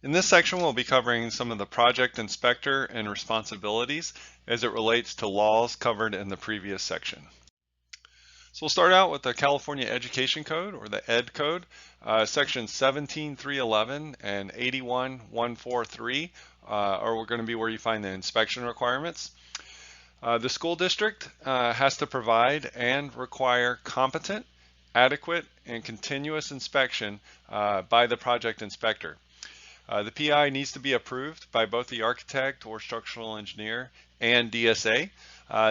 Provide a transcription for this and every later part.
In this section, we'll be covering some of the project inspector and responsibilities as it relates to laws covered in the previous section. So we'll start out with the California Education Code, or the ED Code. Section 17311 and 81143 are going to be where you find the inspection requirements. The school district has to provide and require competent, adequate, and continuous inspection by the project inspector. The PI needs to be approved by both the architect or structural engineer and DSA.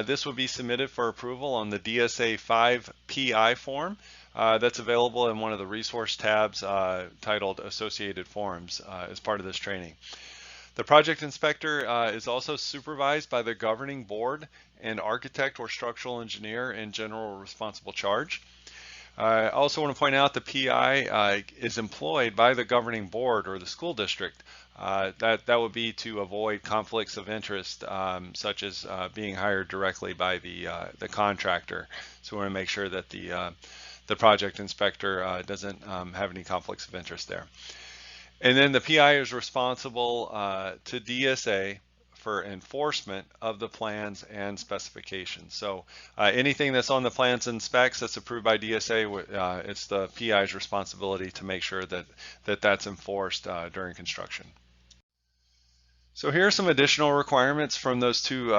This will be submitted for approval on the DSA 5 PI form that's available in one of the resource tabs titled Associated Forms as part of this training. The project inspector is also supervised by the governing board and architect or structural engineer in general responsible charge. I also want to point out the PI is employed by the governing board or the school district. That would be to avoid conflicts of interest, such as being hired directly by the contractor. So we want to make sure that the project inspector doesn't have any conflicts of interest there. And then the PI is responsible to DSA for enforcement of the plans and specifications. So anything that's on the plans and specs that's approved by DSA, it's the PI's responsibility to make sure that that's enforced during construction. So here are some additional requirements from those two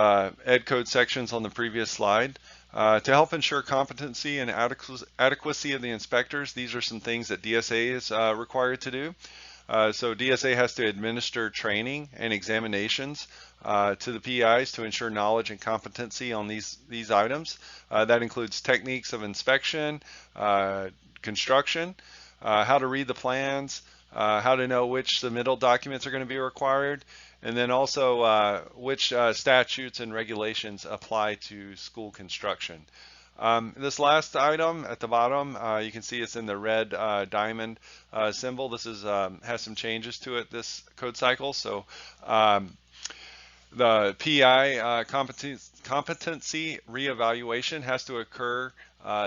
Ed Code sections on the previous slide. To help ensure competency and adequacy of the inspectors, these are some things that DSA is required to do. So DSA has to administer training and examinations to the PIs to ensure knowledge and competency on these items. That includes techniques of inspection, construction, how to read the plans, how to know which submittal documents are going to be required, and then also which statutes and regulations apply to school construction. This last item at the bottom, you can see it's in the red diamond symbol. This is has some changes to it this code cycle. So the PI competency reevaluation has to occur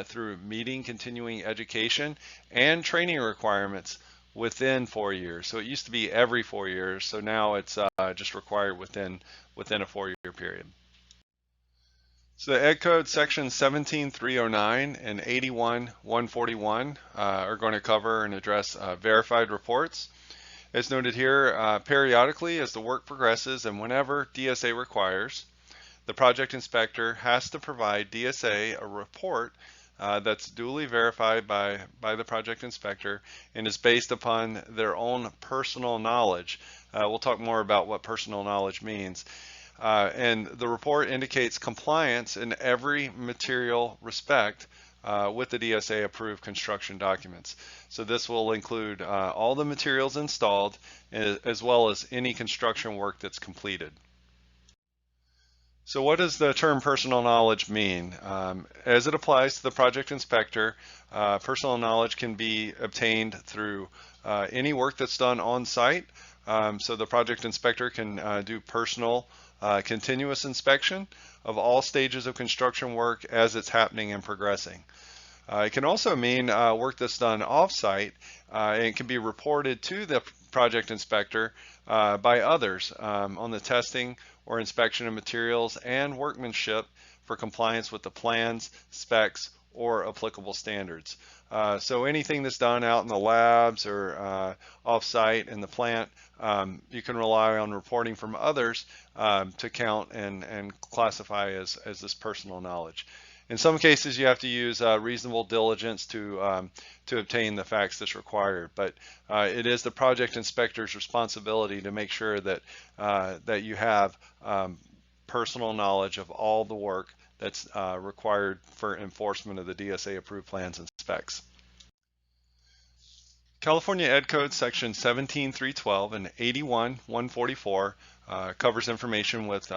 through meeting continuing education and training requirements within 4 years. So it used to be every 4 years. So now it's just required within a 4-year period. So the Ed Code section 17309 and 81141 are going to cover and address verified reports. As noted here, periodically as the work progresses and whenever DSA requires, the project inspector has to provide DSA a report that's duly verified by the project inspector and is based upon their own personal knowledge. We'll talk more about what personal knowledge means. And the report indicates compliance in every material respect with the DSA approved construction documents. So this will include all the materials installed as well as any construction work that's completed. So what does the term personal knowledge mean? As it applies to the project inspector, personal knowledge can be obtained through any work that's done on site. So the project inspector can do personal continuous inspection of all stages of construction work as it's happening and progressing. It can also mean work that's done off-site and can be reported to the project inspector by others on the testing or inspection of materials and workmanship for compliance with the plans, specs, or applicable standards. So anything that's done out in the labs or off-site in the plant, you can rely on reporting from others to count and classify as this personal knowledge. In some cases, you have to use reasonable diligence to obtain the facts that's required, but it is the project inspector's responsibility to make sure that that you have personal knowledge of all the work that's required for enforcement of the DSA approved plans and specs. California Ed Code section 17312 and 81144 covers information with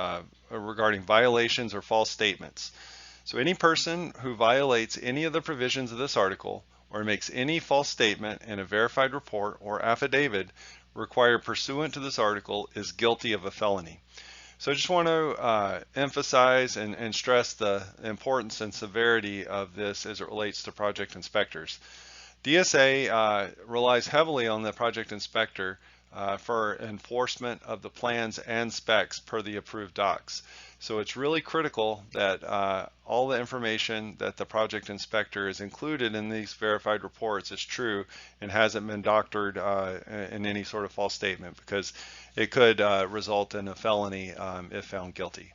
regarding violations or false statements. So any person who violates any of the provisions of this article or makes any false statement in a verified report or affidavit required pursuant to this article is guilty of a felony. So I just want to emphasize and stress the importance and severity of this as it relates to project inspectors. DSA relies heavily on the project inspector for enforcement of the plans and specs per the approved docs. So it's really critical that all the information that the project inspector is included in these verified reports is true and hasn't been doctored in any sort of false statement, because it could result in a felony if found guilty.